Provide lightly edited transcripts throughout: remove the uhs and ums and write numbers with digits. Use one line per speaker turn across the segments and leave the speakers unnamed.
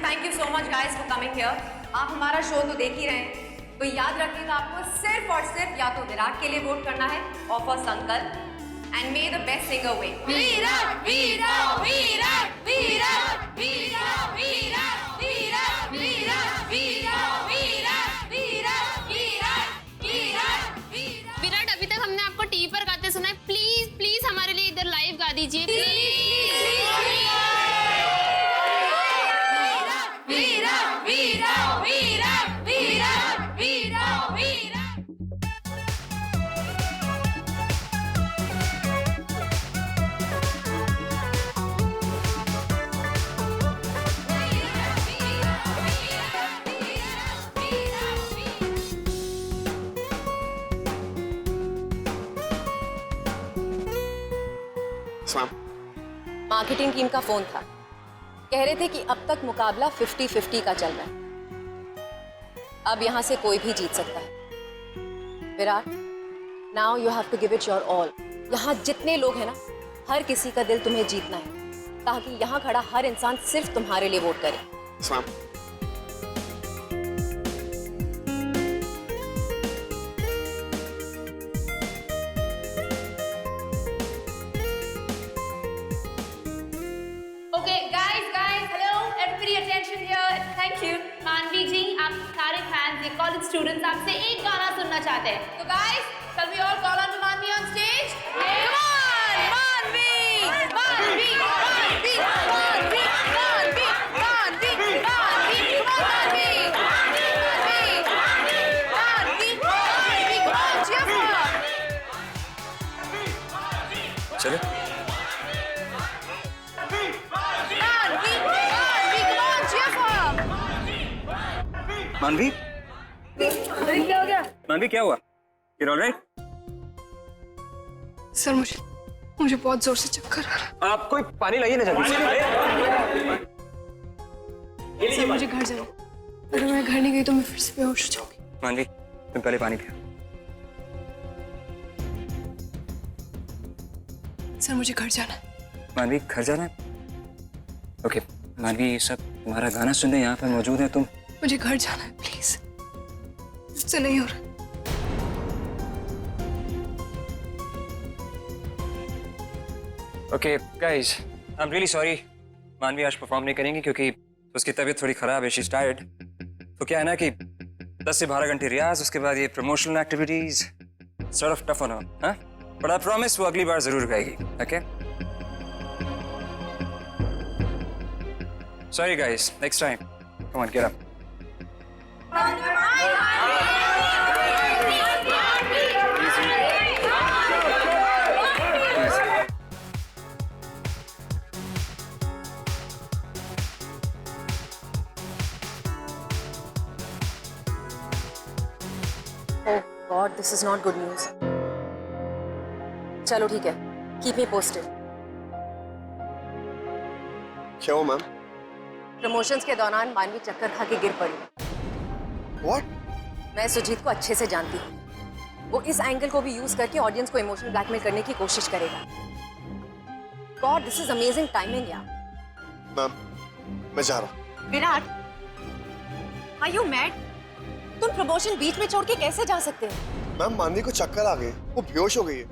Thank you so much guys for coming here. आप हमारा show तो देख ही रहे हैं, तो याद रखिएगा आपको सिर्फ और सिर्फ या तो विराट के लिए वोट करना है और फॉर संकल्प, and may the best singer win. Virat Virat Virat Virat Virat Virat Virat Virat Virat Virat Virat Virat.
Virat, अभी तक हमने आपको टीवी पर गाते सुना है, प्लीज प्लीज हमारे लिए इधर लाइव गा दीजिए।
मार्केटिंग टीम का फोन था, कह रहे थे कि अब तक मुकाबला 50-50 का चल रहा है, अब यहां से कोई भी जीत सकता है। Virat, now you have to give it your all. यहाँ जितने लोग हैं ना, हर किसी का दिल तुम्हें जीतना है, ताकि यहाँ खड़ा हर इंसान सिर्फ तुम्हारे लिए वोट करे।
मानवी जी, आप सारे फैंस, ये कॉलेज स्टूडेंट्स आपसे एक गाना सुनना चाहते हैं।
तो guys, shall we all call on मानवी on stage? Come on, मानवी, मानवी, मानवी, मानवी, मानवी, मानवी, मानवी, मानवी, मानवी, मानवी, come on, cheer for her.
चलो। मानवी,
क्या हो गया?
मानवी क्या हुआ? You're all right?
सर, मुझे बहुत जोर से चक्कर आ रहा है।
आप कोई पानी लाइए ना जल्दी।
सर, मुझे घर जाना, अगर मैं घर नहीं गई तो मैं फिर से बेहोश हो जाऊंगी।
मानवी, तुम पहले पानी पियो।
सर, मुझे घर जाना है।
मानवी, घर जाना है? ओके, मानवी, ये सब तुम्हारा गाना सुनने यहाँ पर मौजूद है, तुम।
मुझे घर जाना है, प्लीज, मुझसे नहीं हो रहा।
Okay guys, I am really sorry, मानवी आज परफॉर्म नहीं करेंगी क्योंकि उसकी तबीयत थोड़ी खराब है, शी इज टायर्ड। तो क्या है ना कि 10 से 12 घंटे रियाज, उसके बाद ये promotional activities, sort of tough on her, हाँ? बट आई प्रॉमिस वो अगली बार जरूर गाएगी, okay? Sorry guys, next time, come on, get up.
Oh God, this is not good news. चलो ठीक है, keep me posted.
क्या हुआ मैम?
प्रमोशंस के दौरान मानवी चक्कर खा के गिर पड़ी।
What?
मैं सुजीत को अच्छे से जानती हूँ, वो इस एंगल को भी यूज करके ऑडियंस को इमोशनल ब्लैकमेल करने की कोशिश करेगा। God, this is amazing timing यार।
मैम, मैं जा रहा हूँ।
Virat, are you mad? तुम प्रमोशन बीच में छोड़ के कैसे जा सकते हो?
मैम, मानवी को चक्कर आ गए, वो बेहोश हो गई है,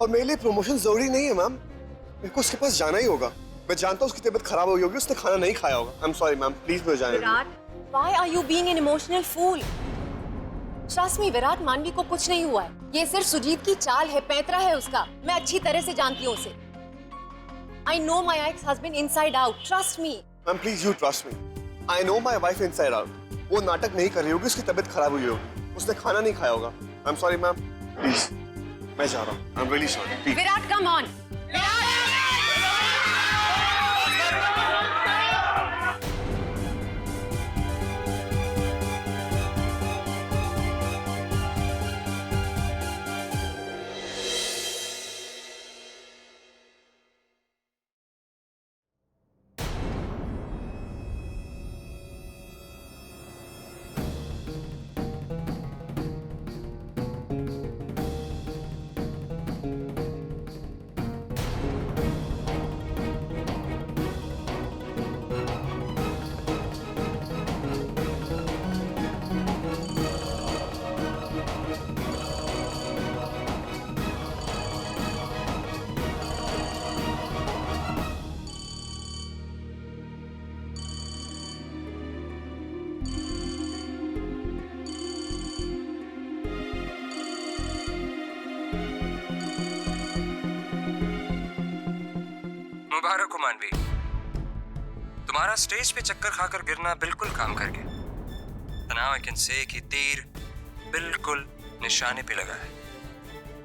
और मेरे लिए प्रमोशन जरूरी नहीं है मैम। मेरे को उसके पास जाना ही होगा। मैं जानता हूँ उसकी तबीयत खराब हो गई होगी, उसने खाना नहीं खाया होगा। I am sorry ma'am, please मुझे जाने दीजिए।
Virat, why are you being an emotional fool? Trust me, Virat, मानवी को कुछ नहीं हुआ है। ये सिर्फ सुजीत की चाल है, पैंतरा है उसका। मैं अच्छी तरह से जानती हूँ उसे। I know my ex-husband inside out. Trust me.
Ma'am please, you trust me. I know my wife inside out. वो नाटक नहीं कर रही होगी, उसकी तबीयत खराब हुई होगी, उसने खाना नहीं खाया होगा। I am sorry ma'am, please मैं जा रहा हूँ। I am really sorry.
Virat, come on. Virat!
मुबारक हो मानवी, तुम्हारा स्टेज पे चक्कर खाकर गिरना बिल्कुल काम कर गया। Now I can say कि तीर बिल्कुल निशाने पे लगा है।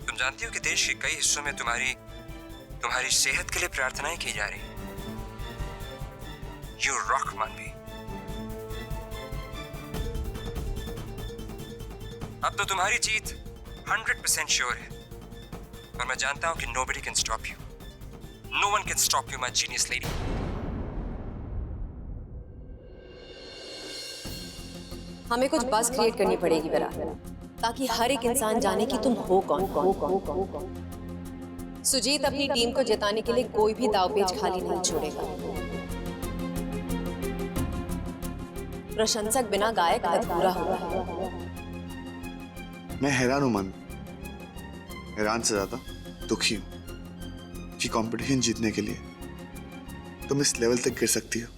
तुम जानती हो कि देश के कई हिस्सों में तुम्हारी सेहत के लिए प्रार्थनाएं की जा रही हैं। You rock मानवी। अब तो तुम्हारी जीत 100% श्योर है और मैं जानता हूं कि nobody can stop you. No one can stop you, my genius lady.
हमें कुछ बस क्रिएट करनी पड़ेगी विराट, ताकि हर एक इंसान जाने कि तुम हो कौन। सुजीत अपनी टीम को जिताने के लिए कोई भी दावपेच खाली नहीं छोड़ेगा। प्रशंसक बिना गायक अधूरा होगा।
मैं हैरान हूं मन, हैरान से ज्यादा दुखी हूं कि कंपटीशन जीतने के लिए तुम इस लेवल तक गिर सकती हो।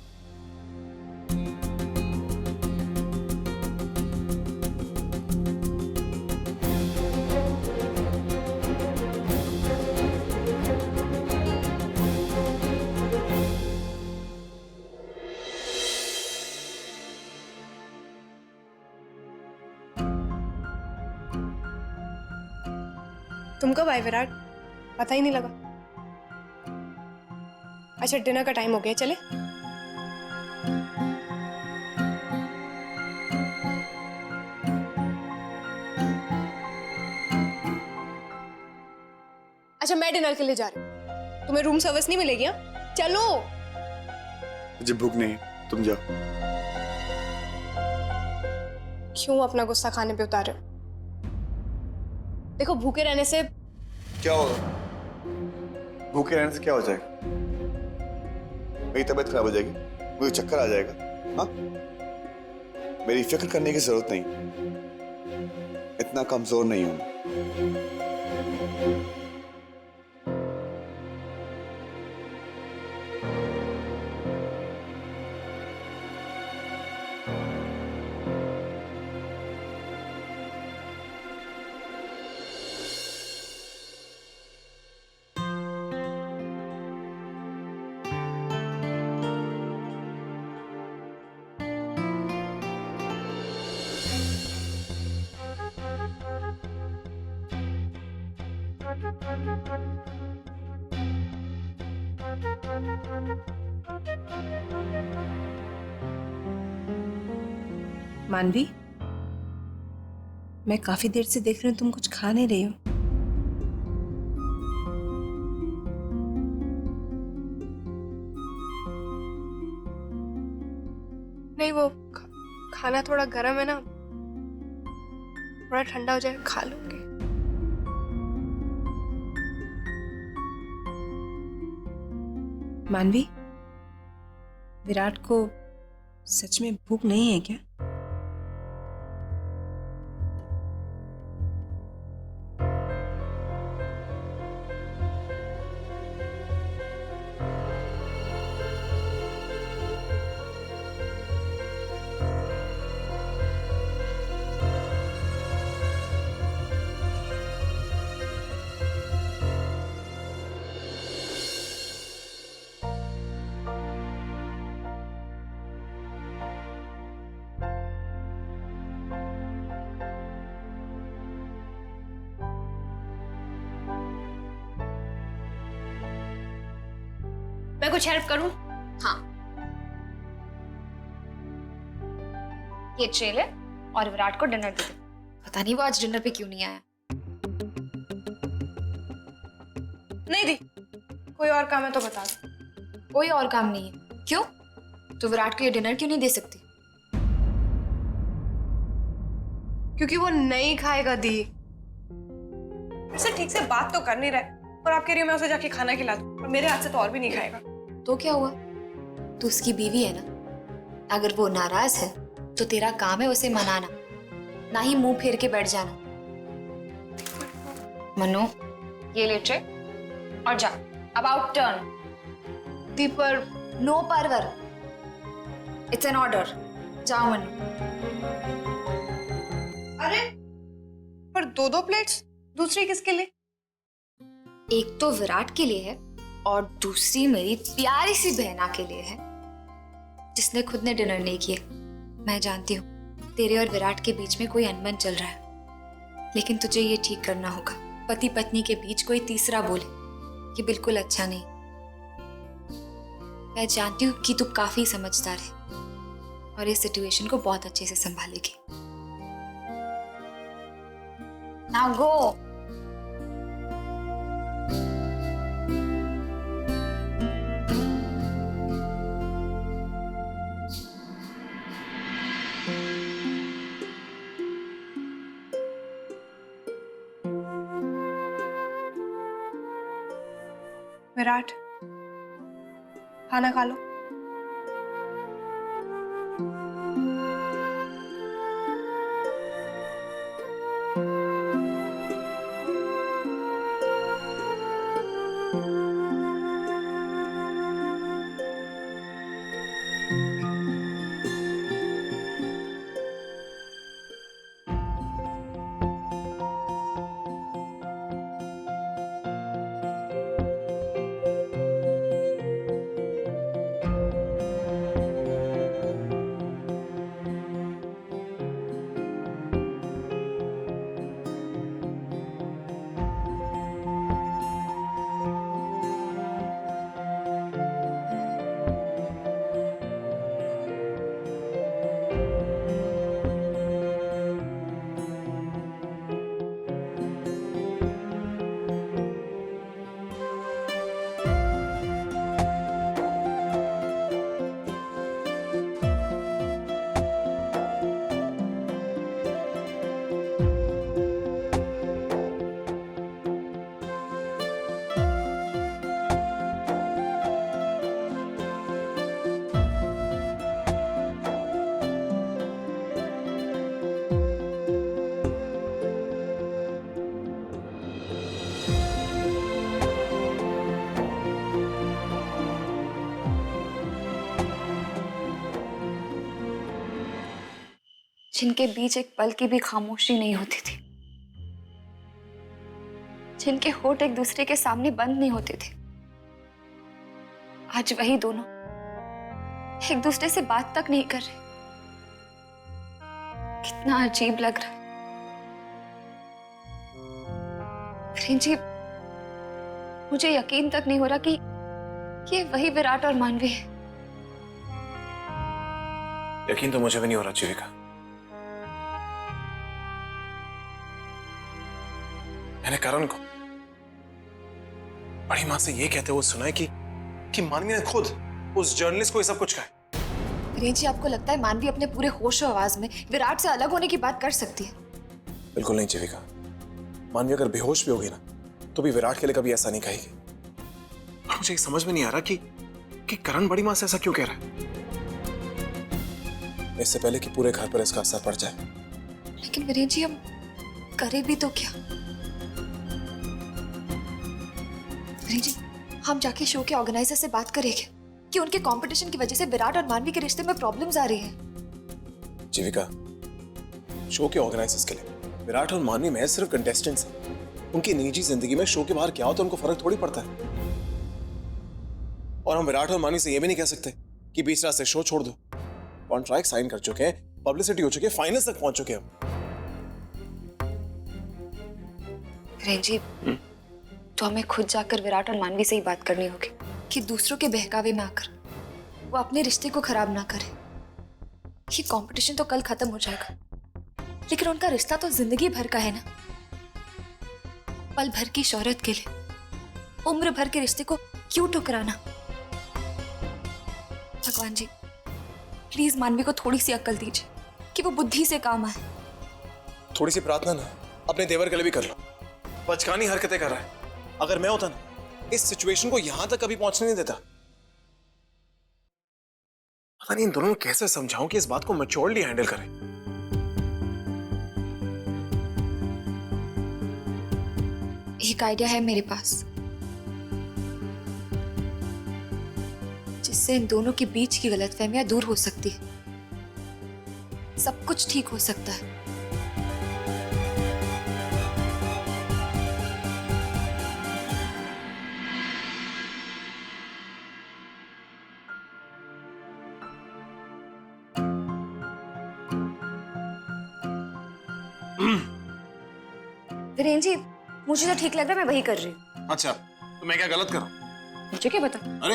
तुम कब आए विराट? पता ही नहीं लगा। अच्छा डिनर का टाइम हो गया, चले? अच्छा मैं डिनर के लिए जा रही हूँ, तुम्हें रूम सर्विस नहीं मिलेगी? हाँ चलो।
मुझे भूख नहीं, तुम जाओ।
क्यों अपना गुस्सा खाने पे उतार रहे हो? देखो भूखे रहने से
क्या होगा? भूखे रहने से क्या हो जाएगा? मेरी तबीयत खराब हो जाएगी, मुझे चक्कर आ जाएगा। हाँ, मेरी फिक्र करने की जरूरत नहीं, इतना कमजोर नहीं हूं मैं।
मानवी, मैं काफी देर से देख रही हूँ तुम कुछ खा नहीं रही हो।
नहीं, वो खाना थोड़ा गर्म है ना, थोड़ा ठंडा हो जाए खा लूंगी।
मानवी, विराट को सच में भूख नहीं है क्या?
मैं कुछ हेल्प करूं?
हाँ,
ये ट्रे ले और विराट को डिनर दे दे।
पता नहीं वो आज डिनर पे क्यों नहीं आया।
नहीं दी, कोई और काम है तो बता दो।
कोई और काम नहीं है? क्यों? तो विराट को ये डिनर क्यों नहीं दे सकती?
क्योंकि वो नहीं खाएगा दी। ऐसे ठीक से बात तो कर नहीं रहे और आप कह रही हो मैं उसे जाके खाना खिला दूं, और मेरे हाथ से तो और भी नहीं खाएगा।
तो क्या हुआ? तू उसकी बीवी है ना, अगर वो नाराज है तो तेरा काम है उसे मनाना, ना ही मुंह फेर के बैठ जाना। मनो,
ये ले ट्रे और जा। About turn.
दी पर
नो परवर, इट्स एन ऑर्डर। जाओ मनु।
अरे पर दो प्लेट्स, दूसरी किसके लिए?
एक तो विराट के लिए है
और दूसरी मेरी प्यारी सी बहना के लिए है जिसने खुद ने डिनर नहीं किया। मैं जानती हूँ तेरे और विराट के बीच में कोई अनबन चल रहा है, लेकिन तुझे ये ठीक करना होगा। पति पत्नी के बीच कोई तीसरा बोले ये बिल्कुल अच्छा नहीं। मैं जानती हूँ कि तू काफी समझदार है और इस सिचुएशन को बहुत अच्छे से संभालेगी। Now go.
विराट, खाना खा लो।
जिनके बीच एक पल की भी खामोशी नहीं होती थी, जिनके होठ एक दूसरे के सामने बंद नहीं होते थे, आज वही दोनों एक दूसरे से बात तक नहीं कर रहे। कितना अजीब लग रहा है। जी, मुझे यकीन तक नहीं हो रहा कि ये वही विराट और मानवी है।
यकीन तो मुझे भी नहीं हो रहा जीविका। मैंने करण को बड़ी मां से ये कहते हुए सुना है कि मानवी ने खुद उस जर्नलिस्ट को ये सब कुछ कहा है।
जी, आपको लगता है मानवी अपने पूरे होश और आवाज में विराट से अलग होने की बात कर सकती है?
बिल्कुल नहीं जीविका। मानवी अगर बेहोश भी होगी ना तो भी विराट के लिए कभी ऐसा नहीं कहेगी। और मुझे समझ में नहीं आ रहा कि करण बड़ी मां से ऐसा क्यों कह रहा है, इससे पहले कि पूरे घर पर इसका असर पड़ जाए।
लेकिन वीरेन जी, हम करें भी तो क्या? वीरेन जी, हम जाके शो के ऑर्गेनाइजर से बात करेंगे कि उनके कंपटीशन की वजह से विराट और मानवी के रिश्ते में प्रॉब्लम्स आ रही हैं।
जीविका, शो के ऑर्गेनाइजर्स के लिए विराट और मानवी महज सिर्फ कंटेस्टेंट्स हैं। उनकी निजी जिंदगी में शो के बाहर क्या होता है उनको फर्क थोड़ी पड़ता है। और हम विराट और मानवी से ये भी नहीं कह सकते कि बीच रात से शो छोड़ दो। कॉन्ट्रैक्ट साइन कर चुके हैं, पब्लिसिटी हो चुकी है, फाइनल्स तक पहुंच चुके हैं हम।
वीरेन जी, तो हमें खुद जाकर विराट और मानवी से ही बात करनी होगी कि दूसरों के बहकावे में आकर वो अपने रिश्ते को खराब ना करे। ये कंपटीशन तो कल खत्म हो जाएगा, लेकिन उनका रिश्ता तो जिंदगी भर का है ना। पल भर की शोहरत के लिए उम्र भर के रिश्ते को क्यों ठुकराना? भगवान जी, प्लीज मानवी को थोड़ी सी अक्ल दीजिए कि वो बुद्धि से काम आए।
थोड़ी सी प्रार्थना ना अपने देवर के लिए भी कर लो। बचकानी हरकतें कर रहा है। अगर मैं होता ना इस सिचुएशन को यहां तक कभी पहुंचने नहीं देता। पता नहीं इन दोनों को कैसे समझाऊं कि इस बात को मैच्योरली हैंडल करें।
एक आइडिया है मेरे पास जिससे इन दोनों के बीच की गलतफहमियां दूर हो सकती है। सब कुछ ठीक हो सकता है। वीरेन जी, मुझे जो ठीक लग रहा है मैं वही कर रही हूँ।
अच्छा, तो मैं क्या गलत कर रहा हूँ?
मुझे क्या पता,
अरे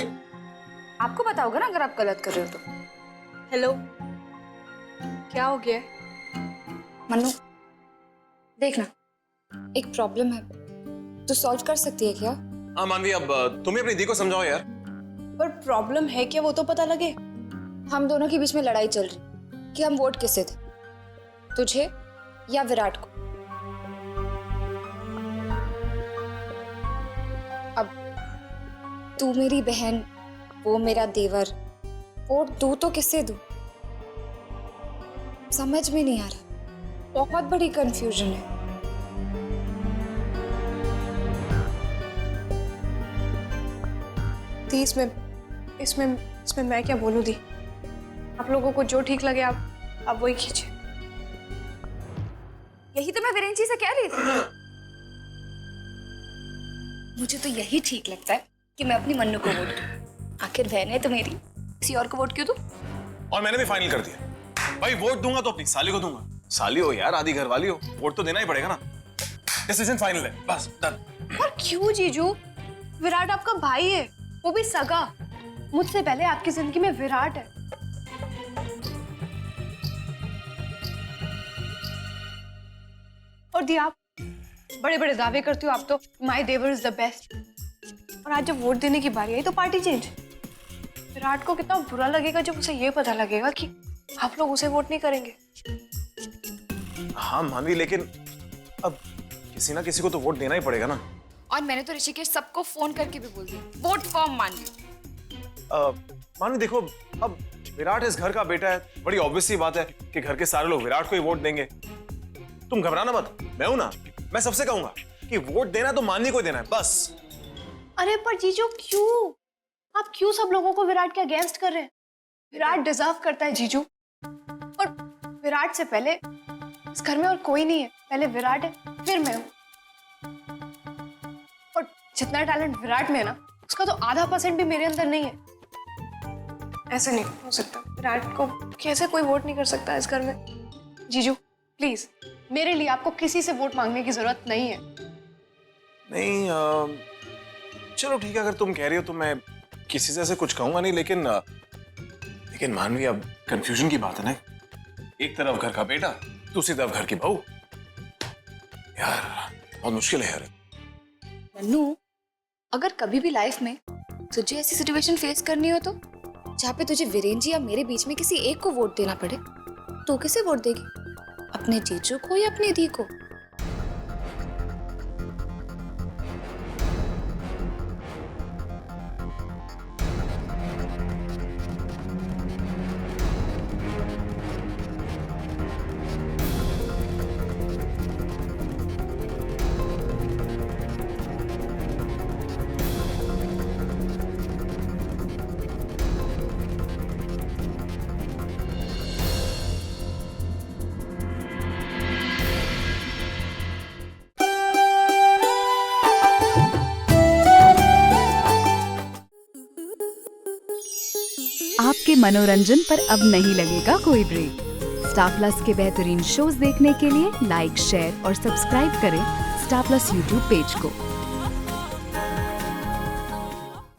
आपको पता होगा ना अगर आप गलत कर रहे हो तो।
हेलो, क्या हो गया?
मन्नू, देखना, एक प्रॉब्लम है, तो सॉल्व कर सकती है क्या?
हाँ मानवी, अब तुम्हें अपनी दी को समझाओ यार।
पर प्रॉब्लम है क्या वो तो पता लगे।
हम दोनों के बीच में लड़ाई चल रही कि हम वोट किसे थे, तुझे या विराट को। अब तू मेरी बहन, वो मेरा देवर, वोट दूं तो किसे दूं समझ में नहीं आ रहा। बहुत बड़ी कंफ्यूजन है।
दी, इसमें मैं क्या बोलूं दी? आप लोगों को जो ठीक लगे आप वही कीजिए।
यही तो मैं वीरेन जी से कह रही थी। मुझे तो यही ठीक लगता है कि मैं अपनी मन्नू को वोट दूं। आखिर बहन है तो मेरी, किसी और को वोट क्यों दूं?
और मैंने भी फाइनल कर दिया भाई, वोट दूंगा तो अपनी साली को दूंगा। साली हो यार, आधी घर वाली हो, वोट तो देना ही पड़ेगा ना। डिसीजन फाइनल है, बस डन।
पर क्यों जीजू? विराट आपका भाई है, वो भी सगा। मुझसे पहले आपकी जिंदगी में विराट है। और दी, आप बड़े बड़े दावे करती हो, आप तो my devar is the best. और आज जब वोट देने की बारी आई तो पार्टी चेंज। विराट को कितना बुरा लगेगा जब उसे ये पता लगेगा कि आप लोग उसे वोट नहीं करेंगे।
हाँ मानवी, लेकिन अब किसी ना किसी को तो वोट देना ही पड़ेगा ना।
और मैंने तो ऋषिकेश सबको फोन करके भी बोल दिया, वोट फॉर्म मानवी।
मानवी देखो, अब विराट इस घर का बेटा है, बड़ी ऑब्वियस सी बात है कि घर के सारे लोग विराट को ही वोट देंगे। तुम घबराना मत, मैं हूं ना, मैं सबसे कहूंगा कि वोट देना तो मानवी को देना है, बस।
अरे पर जीजू क्यों? आप क्यों सब लोगों को विराट के अगेंस्ट कर रहे हैं? विराट डिजर्व करता है जीजू। और विराट से पहले इस घर में और कोई नहीं है। पहले विराट है, फिर मैं हूं। और जितना टैलेंट विराट में है ना, उसका तो आधा % भी मेरे अंदर नहीं है। ऐसे नहीं हो सकता। विराट को कैसे कोई वोट नहीं कर सकता इस घर में? जीजू प्लीज, मेरे लिए आपको किसी से वोट मांगने की जरूरत नहीं है।
नहीं, चलो ठीक है, अगर तुम कह रही हो तो मैं किसी से ऐसे कुछ कहूंगा नहीं, लेकिन मानवी, अब कंफ्यूजन की बात है ना। एक तरफ घर का बेटा, दूसरी तरफ घर की बहू। यार बहुत मुश्किल है यार।
मन्नू, अगर कभी भी लाइफ में तुझे ऐसी सिचुएशन फेस करनी हो तो, जहाँ पे तुझे वीरेन जी या मेरे बीच में किसी एक को वोट देना पड़े, तो किसे वोट देगी? अपने जीजू को या अपनी दी को?
आपके मनोरंजन पर अब नहीं लगेगा कोई ब्रेक। स्टार प्लस के बेहतरीन शोज देखने के लिए लाइक, शेयर और सब्सक्राइब करें स्टार प्लस यूट्यूब पेज को।